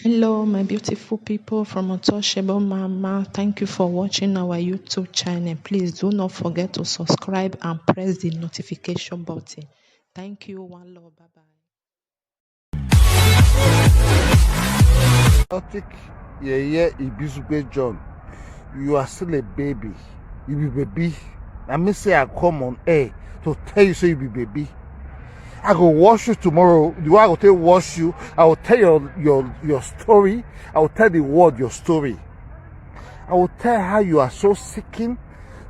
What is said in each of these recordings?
Hello, my beautiful people from Untouchable Mama. Thank you for watching our YouTube channel. Please do not forget to subscribe and press the notification button. Thank you. One love. Bye Celtic, yeah, Lbizugbe John. You are still a baby. You be baby. I may say I come on air to tell you say you be baby. I go wash you tomorrow. The way I will tell wash you, I will tell your story. I will tell the world your story. I will tell how you are so seeking,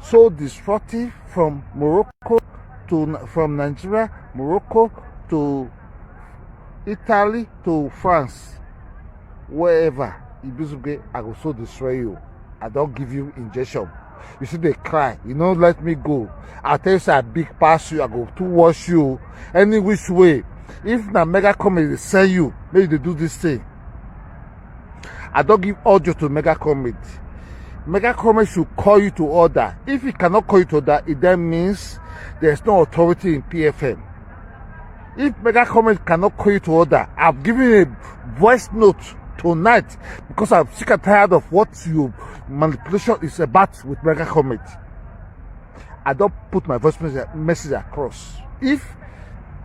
so destructive from Nigeria, Morocco to Italy to France. Wherever Lbizugbe, I will so destroy you. I don't give you injection. You see they cry, you know, let me go. I'll tell you say I big pass you, I go to wash you any which way. If na mega comedy send you, maybe they do this thing. I don't give audio to mega comedy. Mega comedy should call you to order. If he cannot call you to order, it then means there's no authority in PFM. If mega comedy cannot call you to order, I've given a voice note tonight because I'm sick and tired of what your manipulation is about with mega comment. I don't put my voice message across. If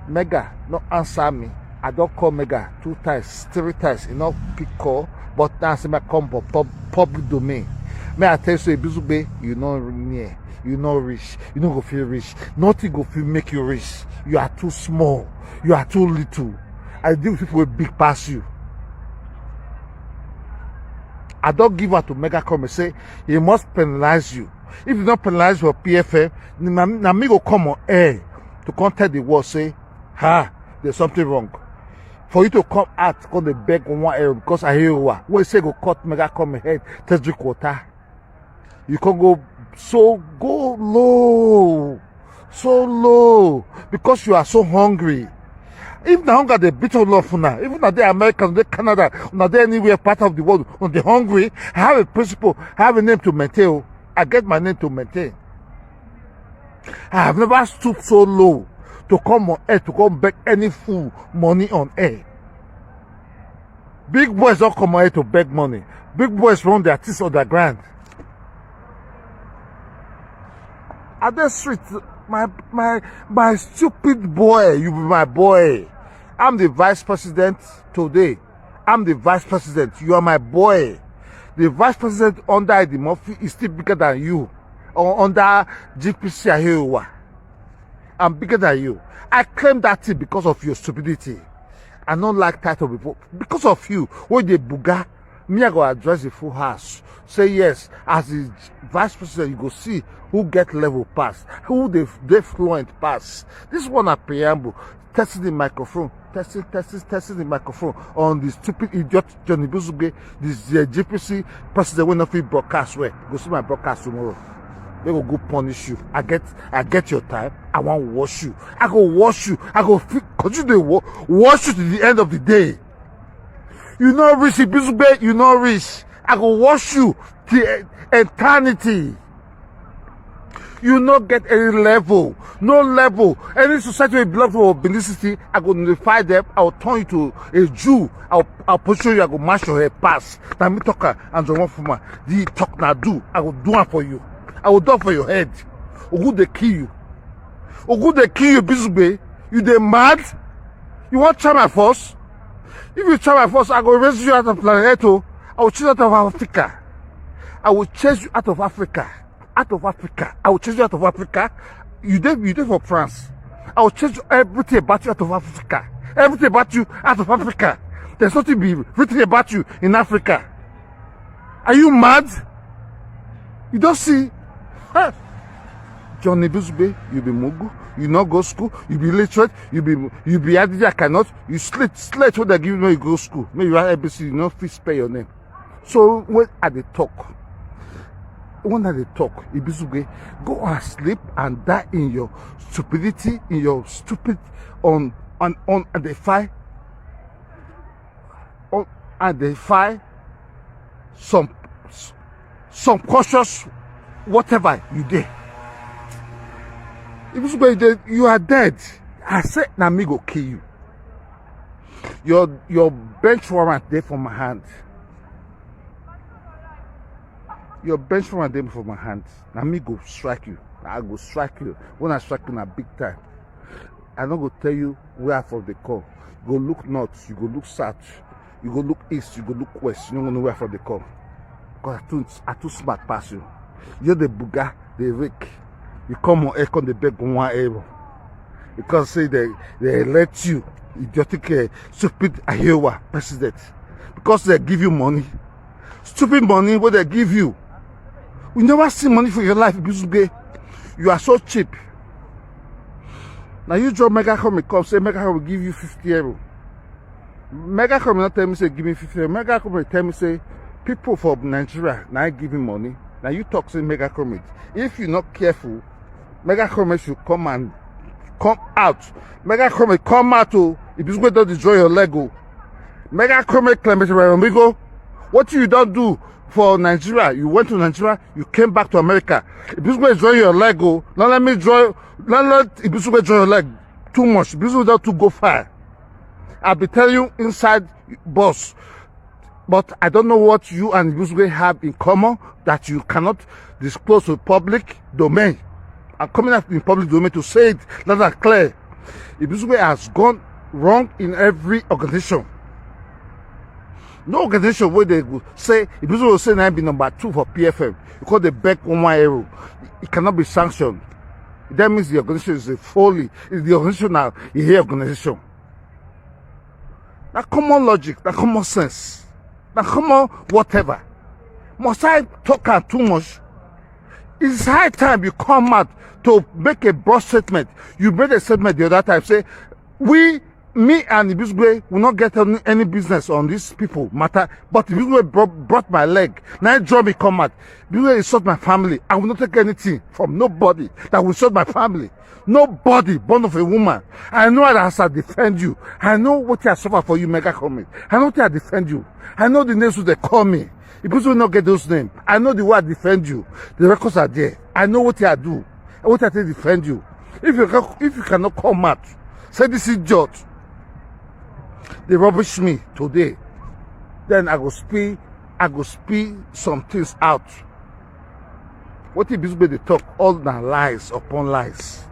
mega not answer me, I don't call mega 2 times, 3 times, you know, pick call, but now say my come public domain. May I tell you, Lbizugbe, you know near, you know rich, you know go feel rich, nothing go feel make you rich. You are too small, you are too little. I deal with people with big past you. I don't give her to mega come and say he must penalize you. If you don't penalize your PFM, na me go come on air to contact the world say, there's something wrong. For you to come out, come the beg on one area because I hear you. When you say go cut mega come head, test drink water. You can go so low because you are so hungry. If the hunger they beat all of now, even if they're Americans, they're Canada, not there anywhere part of the world, when they're hungry, I have a principle, I have a name to maintain. I get my name to maintain. I have never stooped so low to come on air, to come beg any fool money on air. Big boys don't come on air to beg money. Big boys run their teeth on the ground. At the street, my stupid boy, you be my boy. I'm the vice president today. I'm the vice president. You are my boy. The vice president under Eddie Murphy is still bigger than you. Or under GPC Ahiwa. I'm bigger than you. I claim that thing because of your stupidity. I don't like title before. Because of you, when they buga, me I go address the full house. Say yes, as the vice president, you go see who get level pass, who they fluent pass. This one a preamble, testing the microphone, testing the microphone on the stupid idiot Johnny Lbizugbe, this GPC president will not be broadcast where. Go see my broadcast tomorrow. They will go punish you. I get your time. I want to wash you. I go wash you. I go continue to wash you to the end of the day. You know rich, Lbizugbe, you know rich. I go wash you to eternity. You not get any level, no level. Any society will belong to Benin City, I go notify them. I will turn you to a Jew. I'll position you. I go mash your head pass. Now me talker and Omofuma. The talk now do. I will do it for you. I will do it for your head. Ogu they kill you. Ogu they kill you, Lbizugbe. You they mad? You want to try my force? If you try my force, I go raise you out of Planeto. I will chase you out of Africa. I will chase you out of Africa. Out of Africa. I will chase you out of Africa. You there for France. I will chase everything about you out of Africa. Everything about you out of Africa. There's nothing be written about you in Africa. Are you mad? You don't see? Huh? Johnny Lbizugbe, you be Mugu, you not go school, you be literate, you be Adidi, I cannot, you slate what they give you when you go school. Maybe you are ABC, you know, fit spell your name. So when at the talk, Lbizugbe, go and sleep and die in your stupidity, in your stupid identify some cautious whatever you did. Lbizugbe, you are dead. I said, na me go kill you. Your bench warrant there for my hand. Your bench warrant there for my hand. Now me go strike you. I go strike you. When I strike you, na big time. I don't go tell you where from the call. You go look north, you go look south, you go look east, you go look west. You don't know where from the call. Because I too smart past you. You're the buga, the rake. You come on air, come the beg 1 euro. Because say they let you, idiotic, stupid Iowa president. Because they give you money. Stupid money, what they give you. We never see money for your life, Lbizugbe. You are so cheap. Now you draw Megacom, come say Megacom will give you 50 euro. Megacom not tell me say give me 50 euro. Megacom will tell me say people from Nigeria now give me money. Now you talk say Megacom. If you're not careful, Megacom should come out. Megacom come out to Lbizugbe don't destroy your Lego. Megacom claim amigo. What you don't do for Nigeria? You went to Nigeria, you came back to America. Lbizugbe draw your leg, go. Now let Lbizugbe draw your leg too much. Lbizugbe don't to go far. I'll be telling you inside, boss. But I don't know what you and Lbizugbe have in common that you cannot disclose to public domain. I'm coming out in public domain to say it loud and clear. Lbizugbe has gone wrong in every organization. No organization where they will say, if people will say I be number 2 for PFM, because they beg 1 euro, it cannot be sanctioned. That means the organization is a folly. It's the organization now, a organization. Now common logic, now common sense, now common whatever. Must I talk too much? It's high time you come out to make a broad statement. You made a statement the other time, say, me and Lbizugbe will not get any business on these people matter, but Lbizugbe brought my leg. Now draw me come out. Lbizugbe insult my family. I will not take anything from nobody that will insult my family. Nobody born of a woman. I know that I defend you. I know what I suffer for you, Megacom. I know what I defend you. I know the names they call me. Lbizugbe will not get those names. I know the way I defend you. The records are there. I know what I do. And what I take defend you. If you cannot come out, say this is idiot. They rubbish me today. Then I go speak some things out. What Lbizugbe they talk all the lies upon lies.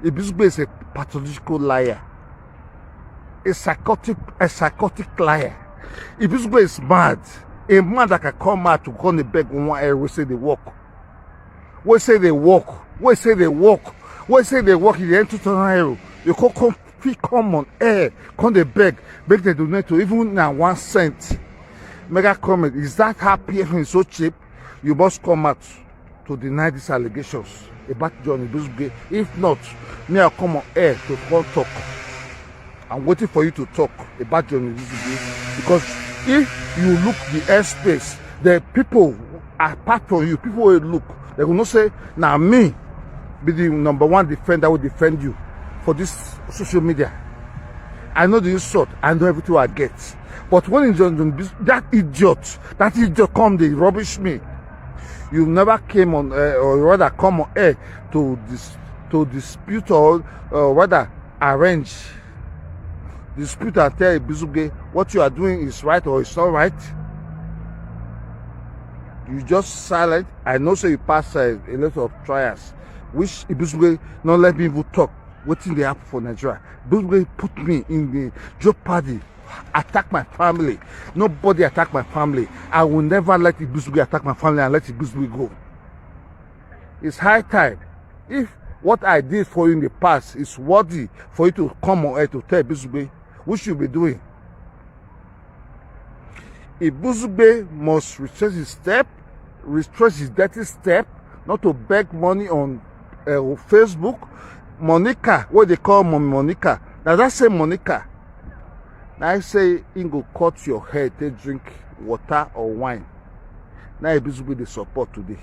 Lbizugbe is a pathological liar. A psychotic liar. Lbizugbe is mad. A man that can come out to come and beg 1 euro, we say they walk. We say they walk. We say they walk. We say they walk in the end 2,000 euro. You come on air, come they beg they donate to even now 1 cent. Megacom, is that how PFM is so cheap? You must come out to deny these allegations about John Lbizugbe. If not, me I'll come on air to come talk. I'm waiting for you to talk about John Lbizugbe, because if you look the airspace, the people apart from you, people will look, they will not say, now me be the number 1 defender will defend you for this social media. I know the insult, I know everything I get. But when that idiot come, they rubbish me. You never came on air, or rather come on air to dispute or rather arrange dispute and tell Lbizugbe what you are doing is right or it's not right. You just silent. I know so you pass a lot of trials, which Lbizugbe not let me even talk. Waiting they happen for Nigeria. Lbizugbe put me in the jeopardy. Attack my family. Nobody attack my family. I will never let Lbizugbe attack my family and let Lbizugbe go. It's high time. If what I did for you in the past is worthy for you to come on air to tell Lbizugbe, what you be doing? Lbizugbe must retrace his step, retrace his dirty step, not to beg money on Facebook. Monica, what they call Monica. Now that same Monica, now I say he go cut your head, they drink water or wine. Now Lbizugbe the support today.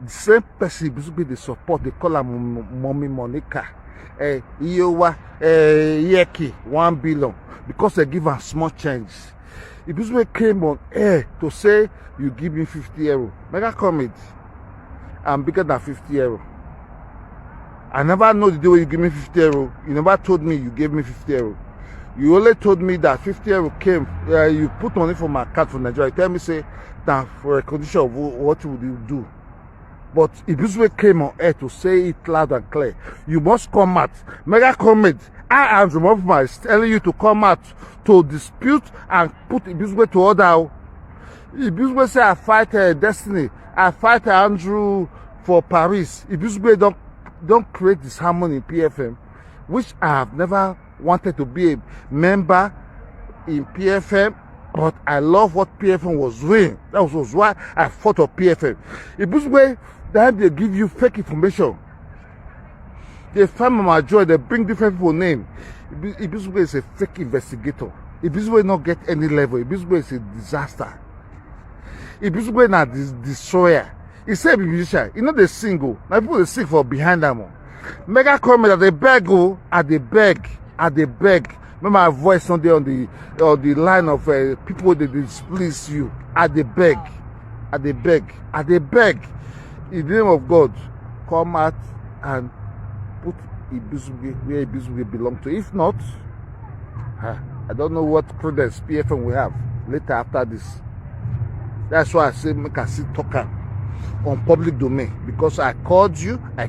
The same person Lbizugbe the support, they call her Mommy Monica. Iowa, Yeki, 1 billion, because they give her small change. Lbizugbe came on air to say, you give me 50 euro. Megacom, I'm bigger than 50 euro. I never know the day when you give me 50 euro. You never told me you gave me 50 euro. You only told me that 50 euro came. You put money for my account for Nigeria. You tell me, say, that for a condition of what would you do? But Lbizugbe came on air to say it loud and clear. You must come out. Mega comment. I am Omofuma is telling you to come out to dispute and put Lbizugbe to order. Lbizugbe say I fight Destiny. I fight Andrew for Paris. Lbizugbe don't create this harmony in PFM, which I have never wanted to be a member in PFM, but I love what PFM was doing. That was why I fought for PFM. Lbizugbe, they give you fake information. They find my joy, they bring different people name. Lbizugbe is a fake investigator. Lbizugbe not get any level. Lbizugbe is a disaster. Lbizugbe na destroyer. He said musician, you know they sing. Now people they sing for behind them. Mega comment that they beg, they beg. Remember my voice Sunday on the line of people that displease you. They beg. In the name of God, come out and put Lbizugbe where Lbizugbe belong to. If not, I don't know what prudence PFM will have later after this. That's why I say make I sit talking on public domain, because I called you. I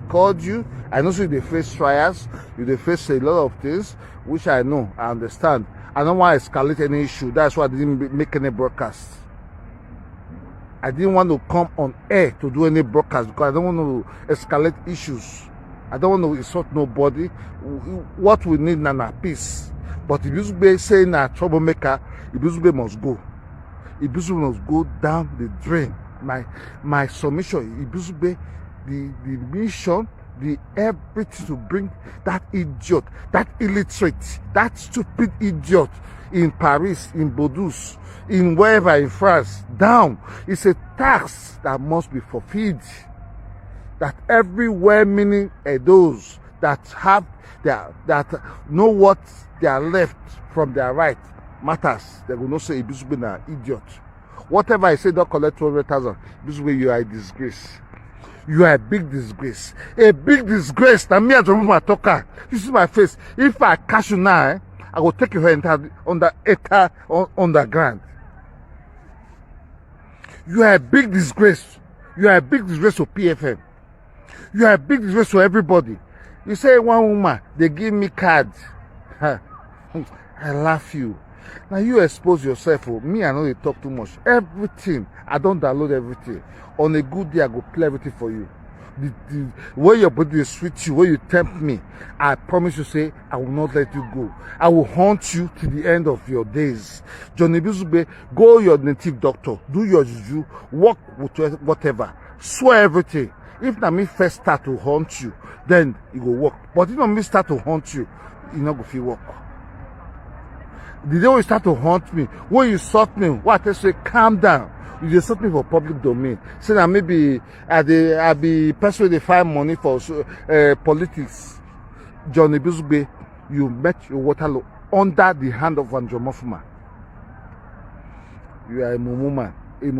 know you they face trials, you they face a lot of things, which I know, I understand. I don't want to escalate any issue. That's why I didn't make any broadcast. I didn't want to come on air to do any broadcast because I don't want to escalate issues. I don't want to insult nobody. What we need is peace. But if Lbizugbe saying a troublemaker, Lbizugbe must go. Lbizugbe must go down the drain. My submission, Lbizugbe, the mission, the everything to bring that idiot, that illiterate, that stupid idiot in Paris, in Bordeaux, in wherever in France, down. It's a tax that must be fulfilled. That everywhere, meaning those that have that know what they are left from their right matters. They will not say Lbizugbe na idiot. Whatever I say, don't collect 200,000. Lbizugbe, you are a disgrace. You are a big disgrace. A big disgrace. Now me as a talker, you see my face. If I catch you now, I will take your head underground. You are a big disgrace. You are a big disgrace to PFM. You are a big disgrace to everybody. You say one woman, they give me cards. I laugh you. Now you expose yourself. Me, I know they talk too much. Everything, I don't download everything. On a good day, I go play everything for you. The way your body is sweet you, where you tempt me, I promise you, say, I will not let you go. I will haunt you to the end of your days. Johnny Lbizugbe, go your native doctor, do your juju, work with whatever, swear everything. If na me first start to haunt you, then it will work. But if na me start to haunt you, it not go fit work. The day when you start to haunt me, when you sought me, what I say, calm down. You just sought me for public domain. Say that maybe I be person they find money for politics. Johnny Lbizugbe, you met your Waterloo under the hand of Omofuma. You are a mumu man you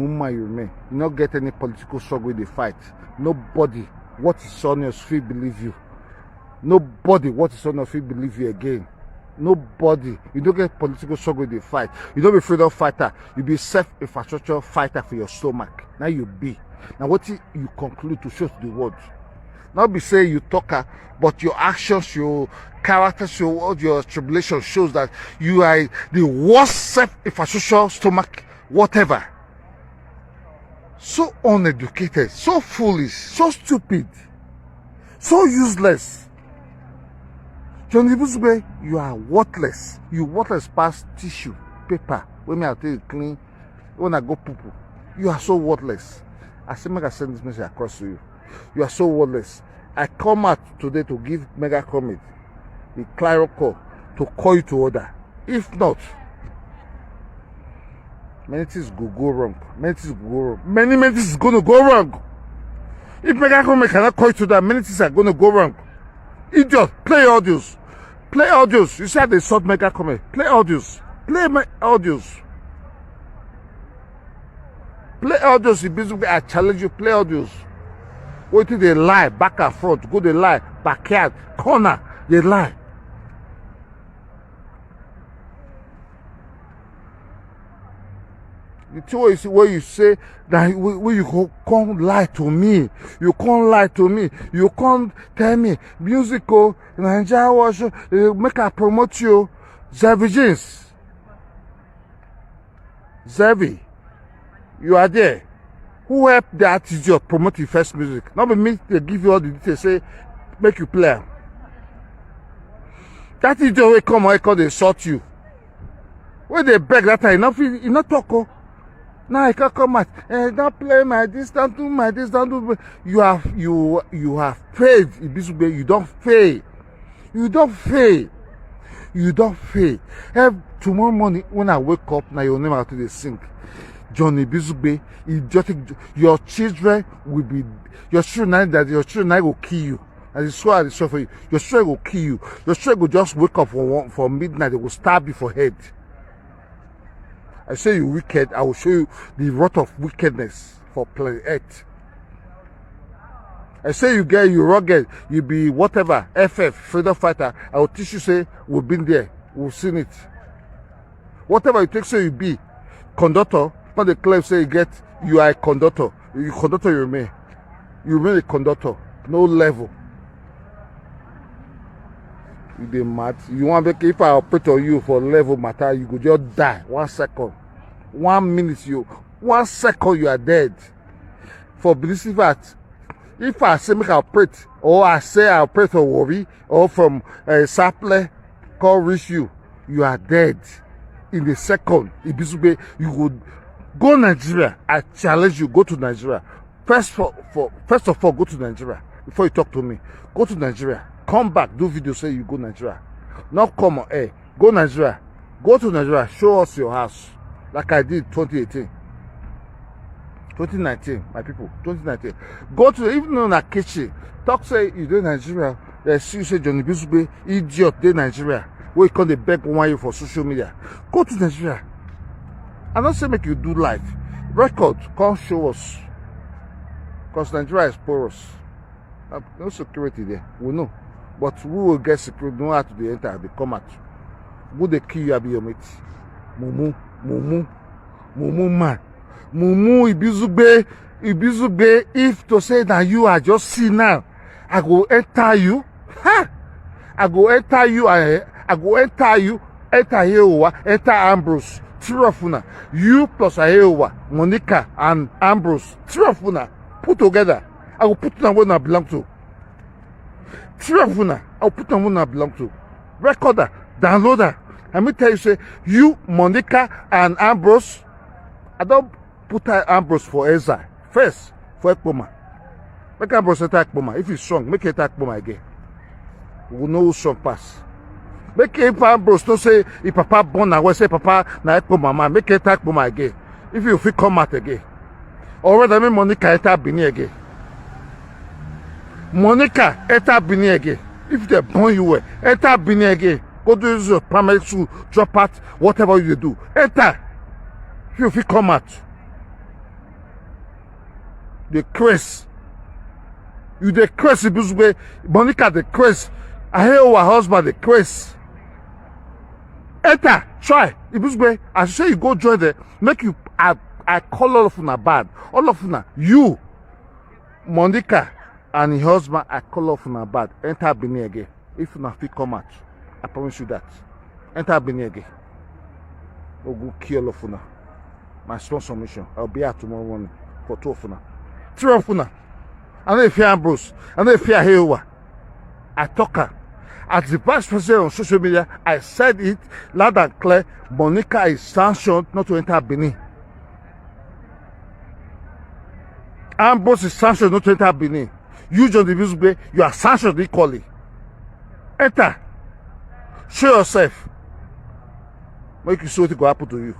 remain. You not get any political struggle with the fight. Nobody, what is on your feet believe you. Nobody, what is on your feet believe you again. Nobody. You don't get political struggle with the fight. You don't be freedom fighter. You be self-infrastructure fighter for your stomach. Now you be. Now what you conclude to show to the world. Not be saying you talker, but your actions, your character, your tribulation shows that you are the worst self-infrastructure stomach, whatever. So uneducated, so foolish, so stupid, so useless. Johnny Lbizugbe, you are worthless. You worthless past tissue, paper. When I tell you clean, when I go poo-poo, you are so worthless. I say, make I send this message across to you. You are so worthless. I come out today to give Mega Comment the clarion call to call you to order. If not, many things go wrong. Many things go wrong. Many things is going to go wrong. If Mega Comment cannot call you to that, many things are going to go wrong. Idiot, play audios. Play audios. You said they sought Mega Comment. Play audios. Play audios. Play audios. Lbizugbe, I challenge you. Play audios. Wait till they lie, back and front, go they lie, backyard, corner, they lie. The two is where you say that when you can't lie to me, you can't lie to me, you can't tell me musical Nigeria was make I promote you, Zevi Jeans. Zevi, you are there. Who helped the artist of promoting first music? Not be me, they give you all the details, say, make you play. That idiot will come and call they shot you. When they beg that time, you not talk. Oh. Now I can come out. Don't play my this, don't do my this, don't do. You have failed, Lbizugbe. You don't fail. You don't fail. You don't fail. Tomorrow morning when I wake up, now your name out to the sink. Johnny Lbizugbe, idiotic. Your children will be. Your children will kill you. And it's so for you. Your children will kill you. Your children will just wake up for midnight. They will stab you for head. I say you wicked, I will show you the rot of wickedness for planet Earth. I say you rugged, you be whatever, FF, freedom fighter, I will teach you, say, we've been there, we've seen it. Whatever you take, say you be, conductor, not the claim say you are a conductor. You conductor you remain. You remain a conductor, no level. You be mad. You want to make, if I operate on you for level matter, you could just die 1 second. 1 minute 1 second you are dead. For believing that if I say make I operate, or I say I operate for worry, or from Saple, call reach you, you are dead. In the second, Lbizugbe, you would go Nigeria. I challenge you, go to Nigeria. First of all, go to Nigeria before you talk to me. Go to Nigeria. Come back, do video, say you go Nigeria. Not come on air. Go Nigeria. Go to Nigeria. Show us your house. Like I did 2018. 2019, my people. 2019. Go to, even on a kitchen. Talk say you do Nigeria. They see you say Johnny Lbizugbe, idiot, they Nigeria. Where you come they beg one you for social media. Go to Nigeria. I don't say make you do live. Record, come show us. Because Nigeria is porous. No security there. We know. But we will get security, know how to enter, they come out. Would they kill you, be your mate? Mumu man. Mumu Lbizugbe, if to say that you are just see now, I go enter you. Ha! I go enter you, enter Yehowa, enter Ambrose. Tirafuna. You plus Yehowa, Monica and Ambrose. Tirafuna. Put together. I will put them where I belong to. Tirafuna, I'll put them where I belong to. Recorder, downloader. Let me tell you, say, you, Monica, and Ambrose, I don't put Ambrose for Ezra. First, for Ekpoma. Make Ambrose attack Ekpoma. If he's strong, make it attack Ekpoma again. We will know who's strong pass. Make if Ambrose don't say, if Papa born now, say Papa, na Ekpoma man, make it attack Ekpoma again. If you feel come out again. Or rather, make Monica enter Bini again. Monica, enter Bini again. If they born you well, enter Bini again. Go to your primary school, drop out, whatever you do. Enter. If you come out. The curse. You the curse, Lbizugbe. Monica, the curse. I hear our husband, the curse. Enter. Try. Lbizugbe, I say you go join there. Make you, I call all of you bad. All of you, you, Monica, and his husband, I call off on bad. Enter Bini again. If you not fit come out, I promise you that. Enter Bini again. We'll go kill all of you. My sponsor mission. I'll be out tomorrow morning for 2 of you. 3 of you. I know if you Ambrose. I know if you Yehowa. I talk her. As the vice president on social media, I said it loud and clear. Monica is sanctioned not to enter Bini. Ambrose is sanctioned not to enter Bini. You, Johnny Lbizugbe, you are sanctioned equally. Enter. Show yourself. Make you see what will happen to you.